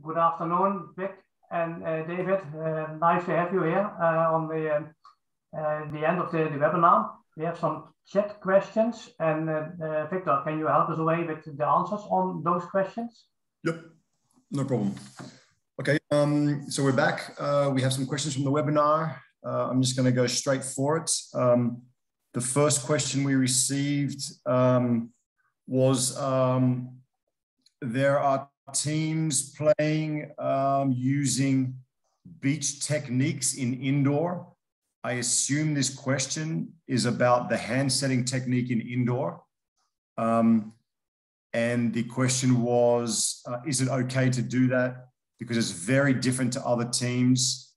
Good afternoon, Vic and David. Nice to have you here on the end of the webinar. We have some chat questions, and Victor, can you help us away with the answers on those questions? Yep, no problem. Okay, so we're back. We have some questions from the webinar. I'm just going to go straight for it. The first question we received was there are teams playing using beach techniques in indoor. I assume this question is about the hand setting technique in indoor. And the question was, is it okay to do that? Because it's very different to other teams.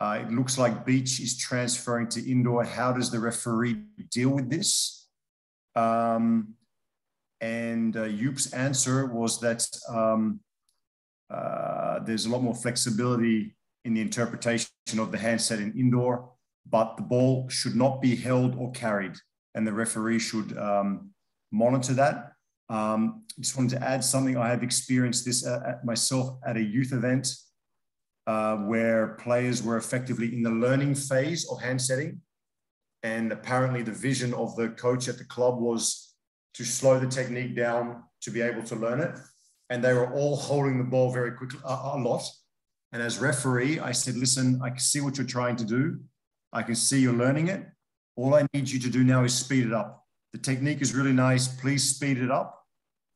It looks like beach is transferring to indoor. How does the referee deal with this? And Joop's answer was that there's a lot more flexibility in the interpretation of the hand set in indoor, but the ball should not be held or carried, and the referee should monitor that. Just wanted to add something. I have experienced this myself at a youth event where players were effectively in the learning phase of hand setting, and apparently the vision of the coach at the club was to slow the technique down to be able to learn it. And they were all holding the ball very quickly, a lot. And as referee, I said, listen, I can see what you're trying to do. I can see you're learning it. All I need you to do now is speed it up. The technique is really nice. Please speed it up.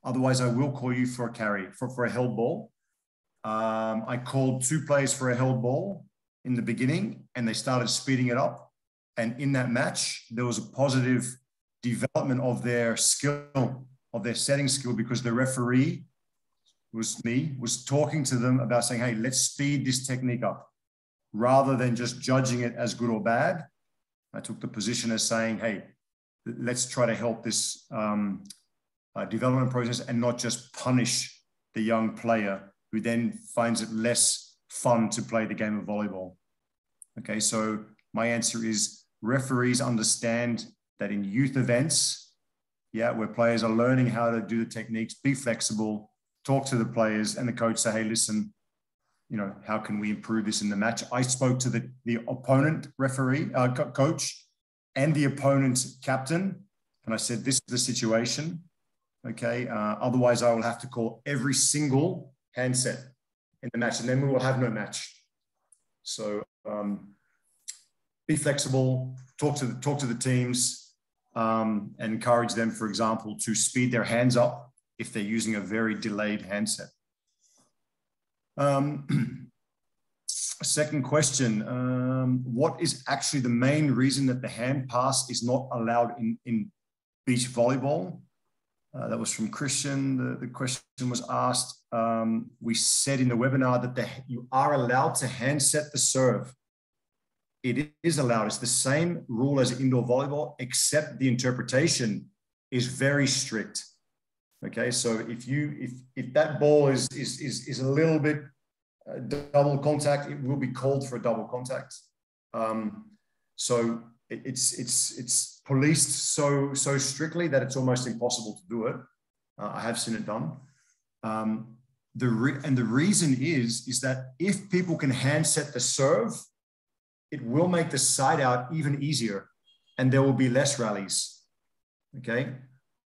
Otherwise, I will call you for a carry, for a held ball. I called 2 players for a held ball in the beginning, and they started speeding it up. And in that match, there was a positive development of their skill, of their setting skill, because the referee was talking to them about saying, hey, let's speed this technique up, rather than just judging it as good or bad. I took the position as saying, hey, let's try to help this development process and not just punish the young player who then finds it less fun to play the game of volleyball. Okay, so my answer is referees understand that in youth events, where players are learning how to do the techniques, be flexible, talk to the players, and the coach say, hey, listen, you know, how can we improve this in the match? I spoke to the opponent referee, coach, and the opponent captain, and I said, this is the situation, okay? Otherwise, I will have to call every single handset in the match, and then we will have no match. So be flexible, talk to the teams, and encourage them, for example, to speed their hands up if they're using a very delayed handset. Second question, what is actually the main reason that the hand pass is not allowed in beach volleyball? That was from Christian. The question was asked. We said in the webinar that you are allowed to hand set the serve. It is allowed. It's the same rule as indoor volleyball, except the interpretation is very strict. Okay, so if that ball is a little bit double contact, it will be called for a double contact. So it's policed so strictly that it's almost impossible to do it. I have seen it done. The reason is that if people can hand set the serve, it will make the side out even easier, and there will be less rallies. Okay.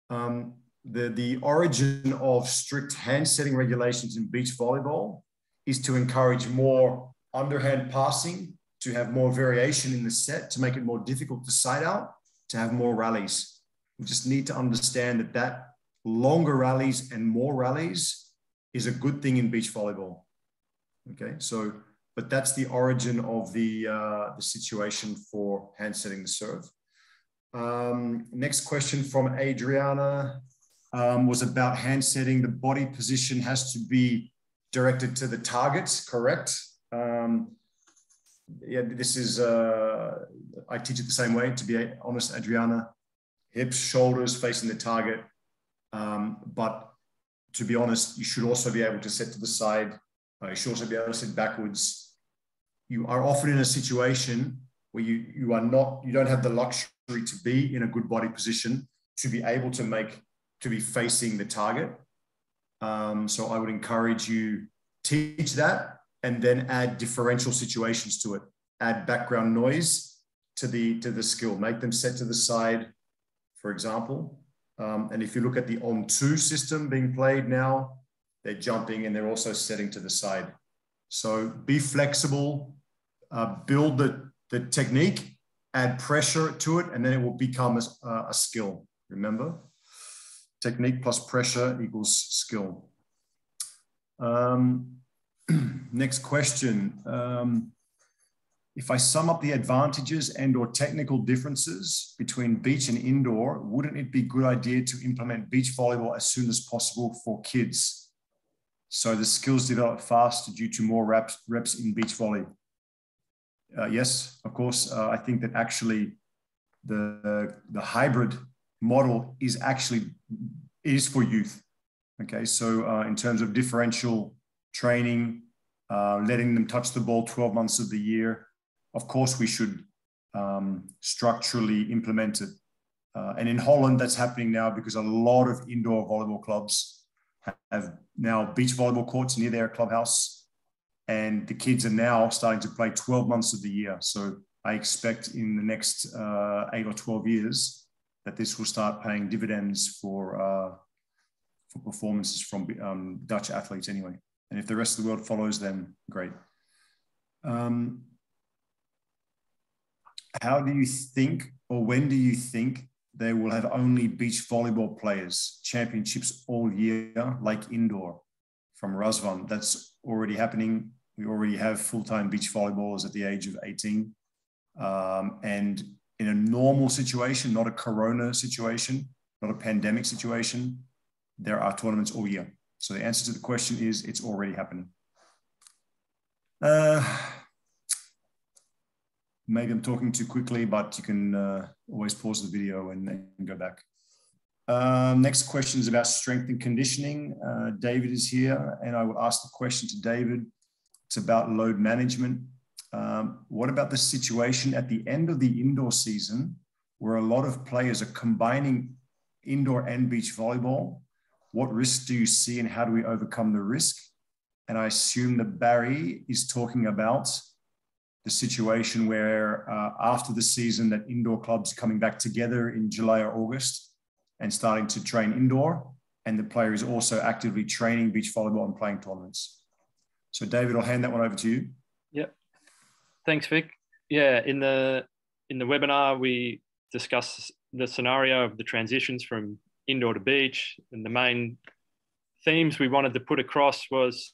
The origin of strict hand setting regulations in beach volleyball is to encourage more underhand passing, to have more variation in the set, to make it more difficult to side out, to have more rallies. We just need to understand that longer rallies and more rallies is a good thing in beach volleyball. Okay, so, but that's the origin of the situation for hand setting the serve. Next question from Adriana was about hand setting. The body position has to be directed to the target, correct? Yeah, this is, I teach it the same way, to be honest, Adriana. Hips, shoulders facing the target. But to be honest, you should also be able to set to the side. You should also be able to sit backwards. You are often in a situation where you don't have the luxury to be in a good body position to be able to be facing the target. So I would encourage you teach that and then add differential situations to it. Add background noise to the skill. Make them set to the side, for example. And if you look at the on-2 system being played now, they're jumping and they're also setting to the side. So be flexible, build the technique, add pressure to it, and then it will become a skill. Remember, technique plus pressure equals skill. Next question. If I sum up the advantages and or technical differences between beach and indoor, wouldn't it be a good idea to implement beach volleyball as soon as possible for kids, so the skills develop faster due to more reps in beach volley? Yes, of course. I think that actually the hybrid model is for youth. Okay, so in terms of differential training, letting them touch the ball 12 months of the year, of course we should structurally implement it. And in Holland, that's happening now because a lot of indoor volleyball clubs have now beach volleyball courts near their clubhouse, and the kids are now starting to play 12 months of the year. So I expect in the next 8 or 12 years that this will start paying dividends for performances from Dutch athletes anyway. And if the rest of the world follows them, great. How do you think, or when do you think they will have only beach volleyball players, championships all year, like indoor? From Razvan, that's already happening. We already have full-time beach volleyballers at the age of 18. And in a normal situation, not a corona situation, not a pandemic situation, there are tournaments all year. So the answer to the question is it's already happening. Maybe I'm talking too quickly, but you can always pause the video and go back. Next question is about strength and conditioning. David is here, and I will ask the question to David. It's about load management. What about the situation at the end of the indoor season where a lot of players are combining indoor and beach volleyball? What risks do you see and how do we overcome the risk? And I assume that Barry is talking about the situation where after the season that indoor clubs are coming back together in July or August and starting to train indoor, and the player is also actively training beach volleyball and playing tournaments. So David, I'll hand that one over to you. Yep. Thanks, Vic. Yeah, in the webinar, we discussed the scenario of the transitions from indoor to beach, and the main themes we wanted to put across was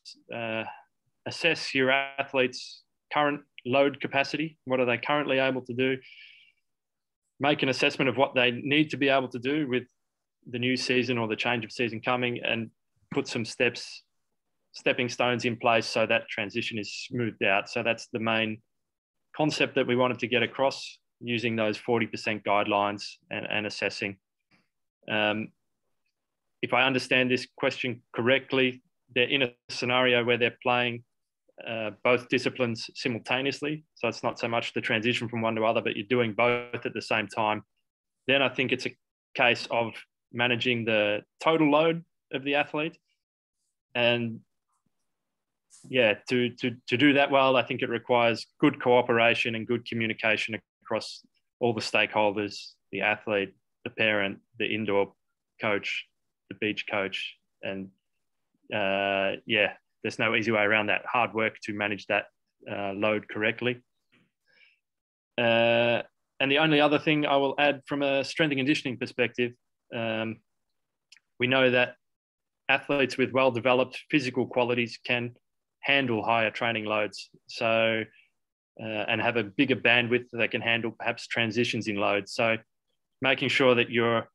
assess your athletes' current load capacity. What are they currently able to do? Make an assessment of what they need to be able to do with the new season or the change of season coming, and put some stepping stones in place so that transition is smoothed out. So that's the main concept that we wanted to get across, using those 40% guidelines and assessing. If I understand this question correctly, they're in a scenario where they're playing both disciplines simultaneously. So it's not so much the transition from one to other, but you're doing both at the same time. Then I think it's a case of managing the total load of the athlete. And yeah, to do that well, I think it requires good cooperation and good communication across all the stakeholders, the athlete, the parent, the indoor coach, the beach coach. And yeah, there's no easy way around that. Hard work to manage that load correctly. And the only other thing I will add from a strength and conditioning perspective, we know that athletes with well-developed physical qualities can handle higher training loads. So, and have a bigger bandwidth that they can handle perhaps transitions in load. So making sure that you're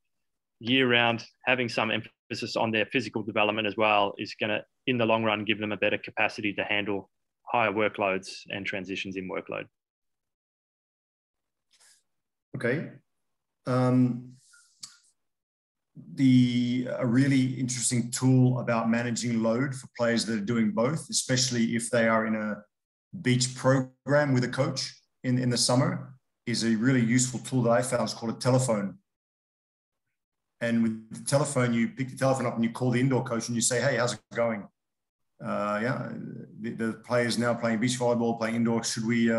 year-round having some emphasis on their physical development as well is going to, in the long run, give them a better capacity to handle higher workloads and transitions in workload. Okay. A really interesting tool about managing load for players that are doing both, especially if they are in a beach program with a coach in the summer, is a really useful tool that I found. It's called a telephone. And with the telephone, you pick the telephone up and you call the indoor coach and you say, hey, how's it going? yeah, the players now playing beach volleyball, playing indoor, should we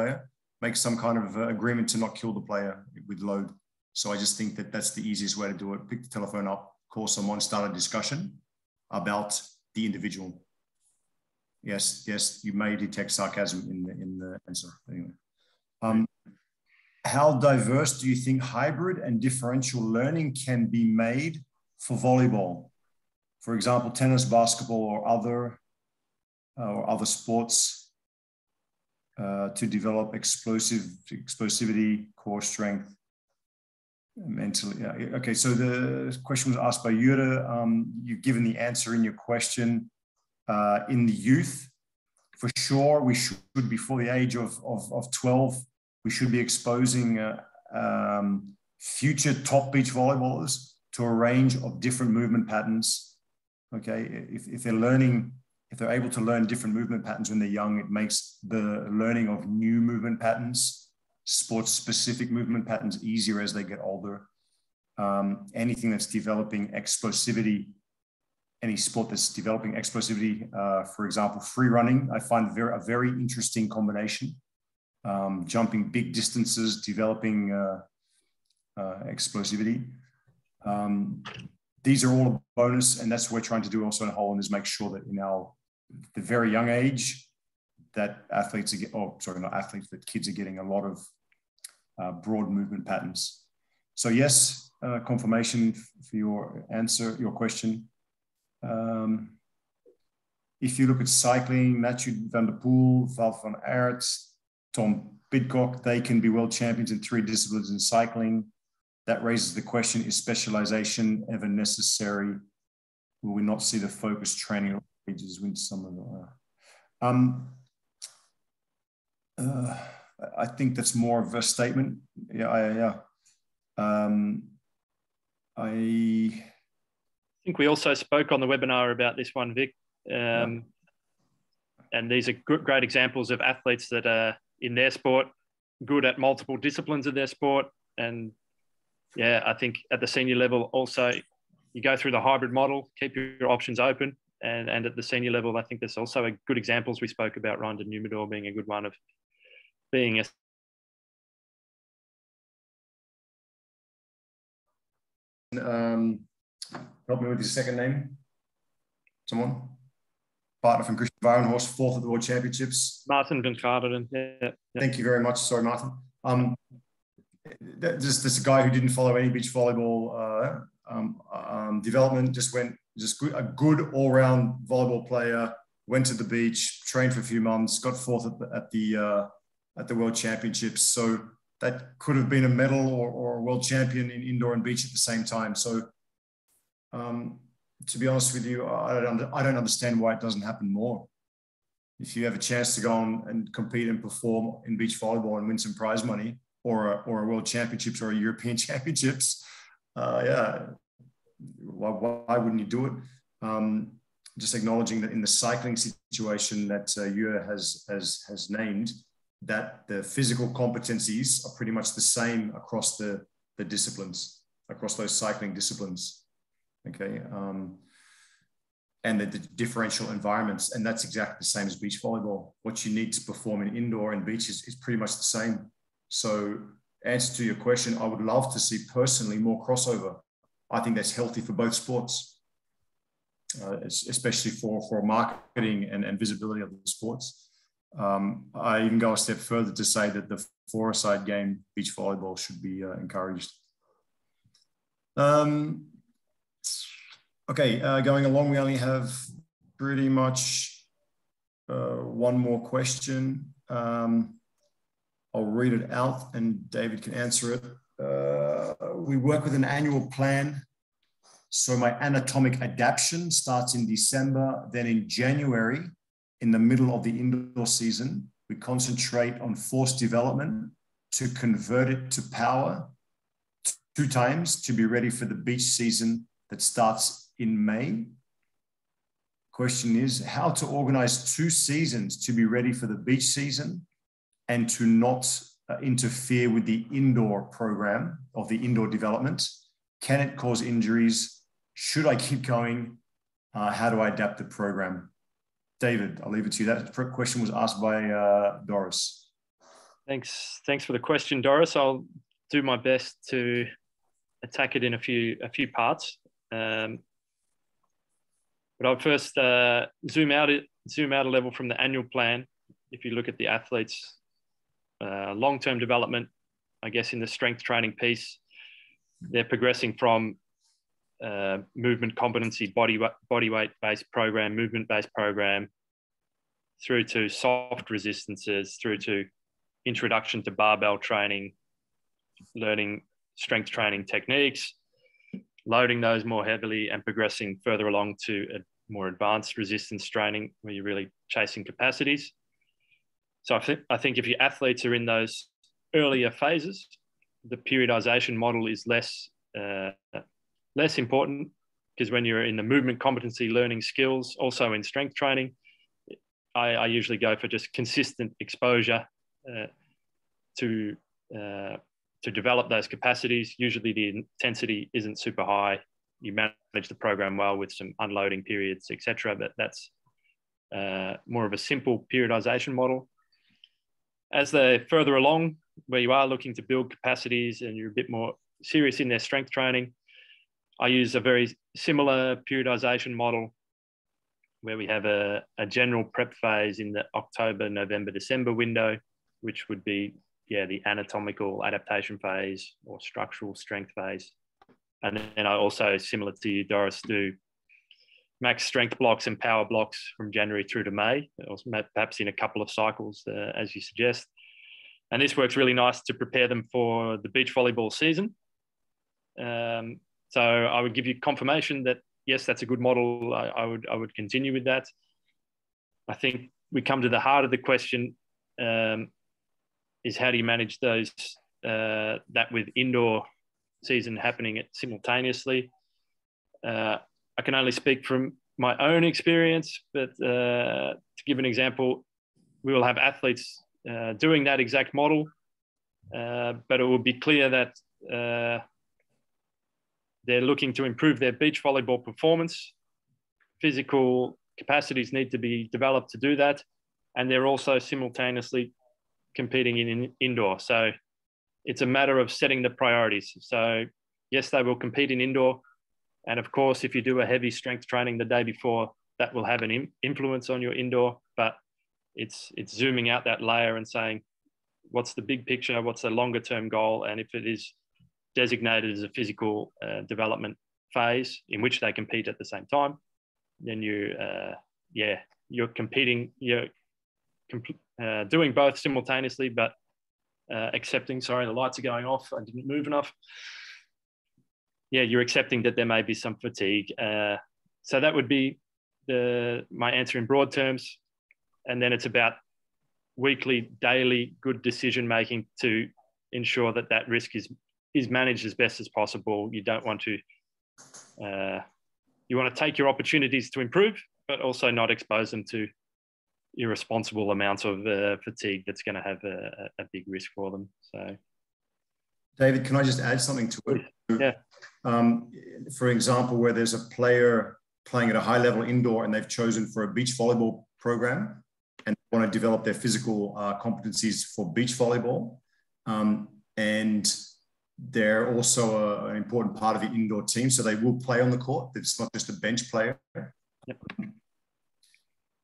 make some kind of agreement to not kill the player with load? So I just think that that's the easiest way to do it. Pick the telephone up, call someone, start a discussion about the individual. Yes, yes, you may detect sarcasm in the answer. Anyway. How diverse do you think hybrid and differential learning can be made for volleyball? For example, tennis, basketball, or other sports to develop explosivity, core strength, mentally. Okay, so the question was asked by Jure. You've given the answer in your question. In the youth, for sure, we should, before the age of 12, we should be exposing future top beach volleyballers to a range of different movement patterns. Okay, if they're able to learn different movement patterns when they're young, it makes the learning of new movement patterns, sports-specific movement patterns, easier as they get older. Anything that's developing explosivity, any sport that's developing explosivity, for example, free running, I find a very interesting combination. Jumping big distances, developing explosivity. These are all a bonus, and that's what we're trying to do also in Holland, is make sure that in the very young age that athletes are kids are getting a lot of broad movement patterns. So yes, confirmation for your question. If you look at cycling, Matthew van der Poel, Val van Aert, Tom Pidcock, they can be world champions in 3 disciplines in cycling. That raises the question, is specialization ever necessary? Will we not see the focused training ages win some of the... I think that's more of a statement. Yeah. I think we also spoke on the webinar about this one, Vic. And these are great examples of athletes that are in their sport, good at multiple disciplines of their sport. And yeah, I think at the senior level also, you go through the hybrid model, keep your options open. And at the senior level, I think there's also good examples we spoke about, Ryan de Numador being a good one of being a... help me with his second name. Someone? Partner from Christian Varenhorst, 4th at the World Championships. Martin van Garderen. Yeah. Thank you very much. Sorry, Martin. Just a guy who didn't follow any beach volleyball development, just a good all-round volleyball player, went to the beach, trained for a few months, got 4th at the World Championships. So that could have been a medal or a world champion in indoor and beach at the same time. So to be honest with you, I don't understand why it doesn't happen more. If you have a chance to go on and compete and perform in beach volleyball and win some prize money, or a world championships or a European championships, yeah, why wouldn't you do it? Just acknowledging that in the cycling situation that Jure has named, that the physical competencies are pretty much the same across the disciplines, across those cycling disciplines. Okay, and the differential environments, and that's exactly the same as beach volleyball. What you need to perform in indoor and beach is pretty much the same. So, answer to your question, I would love to see personally more crossover. I think that's healthy for both sports, especially for marketing and visibility of the sports. I even go a step further to say that the 4-a-side game, beach volleyball, should be encouraged. Okay, going along, we only have pretty much one more question. I'll read it out and David can answer it. We work with an annual plan. So my anatomic adaptation starts in December. Then in January, in the middle of the indoor season, we concentrate on force development to convert it to power 2 times to be ready for the beach season that starts in May. Question is how to organize 2 seasons to be ready for the beach season and to not interfere with the indoor program of the indoor development. Can it cause injuries? Should I keep going? How do I adapt the program? David, I'll leave it to you. That question was asked by Doris. Thanks for the question, Doris. I'll do my best to attack it in a few parts. But I'll first zoom out a level from the annual plan. If you look at the athletes' long-term development, I guess in the strength training piece, they're progressing from movement competency, body weight-based program, movement-based program, through to soft resistances, through to introduction to barbell training, learning strength training techniques, loading those more heavily, and progressing further along to a more advanced resistance training where you're really chasing capacities. So I think if your athletes are in those earlier phases, the periodization model is less important, because when you're in the movement competency learning skills, also in strength training, I usually go for just consistent exposure to develop those capacities. Usually the intensity isn't super high. You manage the program well with some unloading periods, etc. But that's more of a simple periodization model. As they're further along, where you are looking to build capacities and you're a bit more serious in their strength training, I use a very similar periodization model where we have a general prep phase in the October, November, December window, which would be, the anatomical adaptation phase or structural strength phase. And then I also, similar to you, Doris, do max strength blocks and power blocks from January through to May, or perhaps in a couple of cycles, as you suggest. And this works really nice to prepare them for the beach volleyball season. So I would give you confirmation that, yes, that's a good model. I would continue with that. I think we come to the heart of the question, is how do you manage those, that with indoor season happening simultaneously? I can only speak from my own experience, but to give an example, we will have athletes doing that exact model, but it will be clear that they're looking to improve their beach volleyball performance. Physical capacities need to be developed to do that. And they're also simultaneously competing in indoor. So it's a matter of setting the priorities. So yes, they will compete in indoor. And of course, if you do a heavy strength training the day before, that will have an influence on your indoor, but it's zooming out that layer and saying, what's the big picture? What's the longer term goal? And if it is designated as a physical development phase in which they compete at the same time, then you're competing, doing both simultaneously, but accepting, sorry, the lights are going off, I didn't move enough. You're accepting that there may be some fatigue. So that would be my answer in broad terms. And then it's about weekly, daily good decision making to ensure that that risk is managed as best as possible. You don't want to, you want to take your opportunities to improve, but also not expose them to irresponsible amounts of fatigue that's going to have a big risk for them. So, David, can I just add something to it? Yeah. For example, where there's a player playing at a high level indoor and they've chosen for a beach volleyball program and want to develop their physical competencies for beach volleyball, and they're also an important part of the indoor team, so they will play on the court. It's not just a bench player. Yep.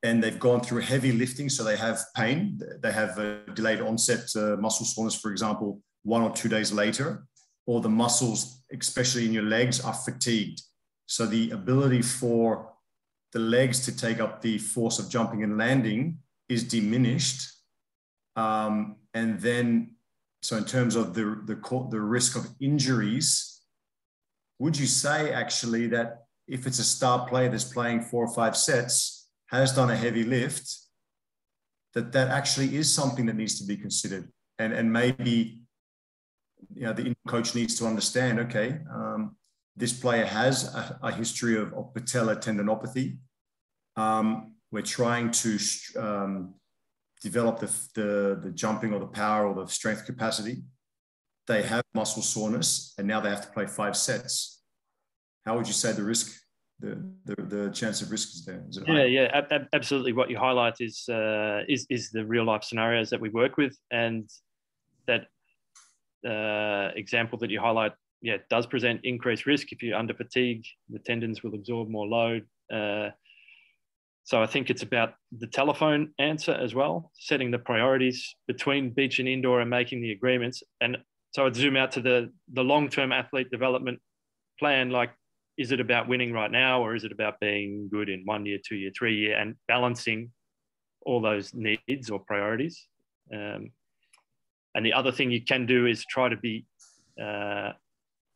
And they've gone through heavy lifting, so they have pain. They have a delayed onset muscle soreness, for example, 1 or 2 days later, or the muscles, especially in your legs, are fatigued. So the ability for the legs to take up the force of jumping and landing is diminished. And then, so in terms of the risk of injuries, would you say actually that if it's a star player that's playing 4 or 5 sets, has done a heavy lift, that actually is something that needs to be considered? And maybe, the coach needs to understand, okay, this player has a history of patellar tendinopathy. We're trying to develop the jumping or the power or the strength capacity. They have muscle soreness and now they have to play 5 sets. How would you say the risk the chance of risk is there. Is it absolutely. What you highlight is the real life scenarios that we work with, and that example that you highlight, does present increased risk. If you're under fatigue, the tendons will absorb more load. So I think it's about the telephone answer as well, setting the priorities between beach and indoor and making the agreements. And so I'd zoom out to the long-term athlete development plan. Like, is it about winning right now, or is it about being good in 1 year, 2 year, 3 year, and balancing all those needs or priorities? And the other thing you can do is try to be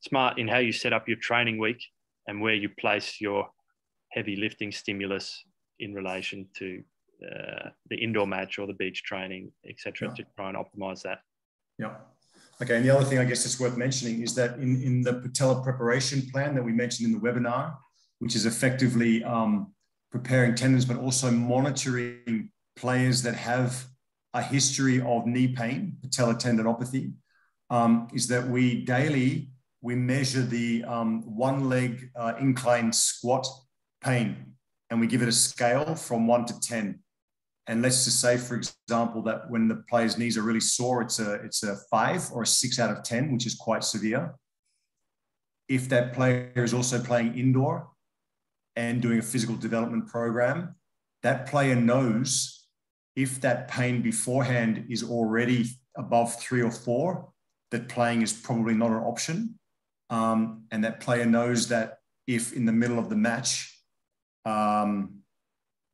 smart in how you set up your training week and where you place your heavy lifting stimulus in relation to the indoor match or the beach training, etc., to try and optimize that. Yeah. Okay. And the other thing I guess it's worth mentioning is that in the patella preparation plan that we mentioned in the webinar, which is effectively preparing tendons, but also monitoring players that have a history of knee pain, patella tendinopathy, is that we daily measure the one leg incline squat pain, and we give it a scale from 1 to 10. And let's just say, for example, that when the player's knees are really sore, it's a 5 or a 6 out of 10, which is quite severe. If that player is also playing indoor and doing a physical development program, that player knows if that pain beforehand is already above 3 or 4, that playing is probably not an option. And that player knows that if in the middle of the match,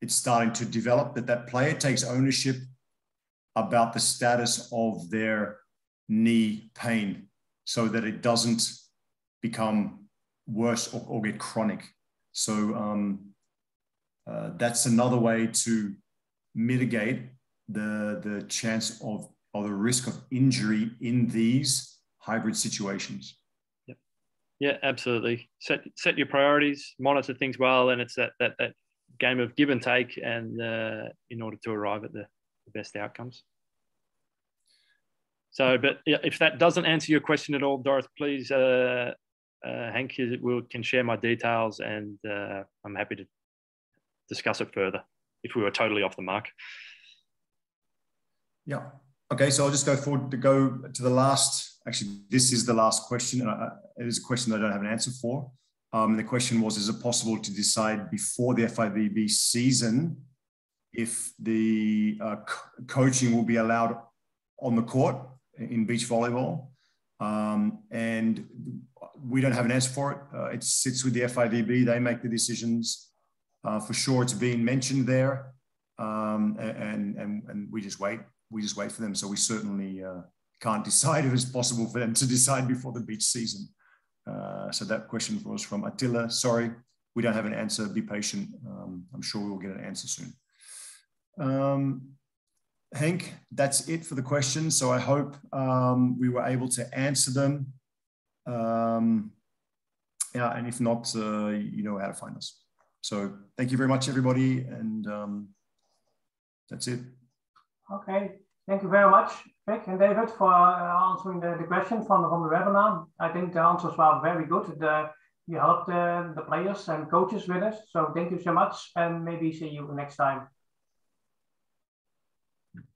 it's starting to develop, that player takes ownership about the status of their knee pain so that it doesn't become worse or get chronic. So that's another way to mitigate the chance of the risk of injury in these hybrid situations. Yeah, absolutely. Set your priorities, monitor things well, and it's that game of give and take, and in order to arrive at the best outcomes. So, but if that doesn't answer your question at all, Dorothy, please, Hank can share my details, and I'm happy to discuss it further if we were totally off the mark. Yeah. Okay, so I'll just go forward to the last. Actually, this is the last question. It is a question that I don't have an answer for. The question was, is it possible to decide before the FIVB season if the coaching will be allowed on the court in beach volleyball? And we don't have an answer for it. It sits with the FIVB. They make the decisions. For sure, it's being mentioned there. And we just wait. We just wait for them. So we certainly can't decide if it's possible for them to decide before the beach season. So that question was from Attila. Sorry, we don't have an answer. Be patient. I'm sure we will get an answer soon. Henk, that's it for the questions. So I hope we were able to answer them. Yeah, and if not, you know how to find us. So thank you very much, everybody. And that's it. Okay. Thank you very much, Vic and David, for answering the question from the webinar. I think the answers were very good. You helped the players and coaches with us. So thank you so much, and maybe see you next time.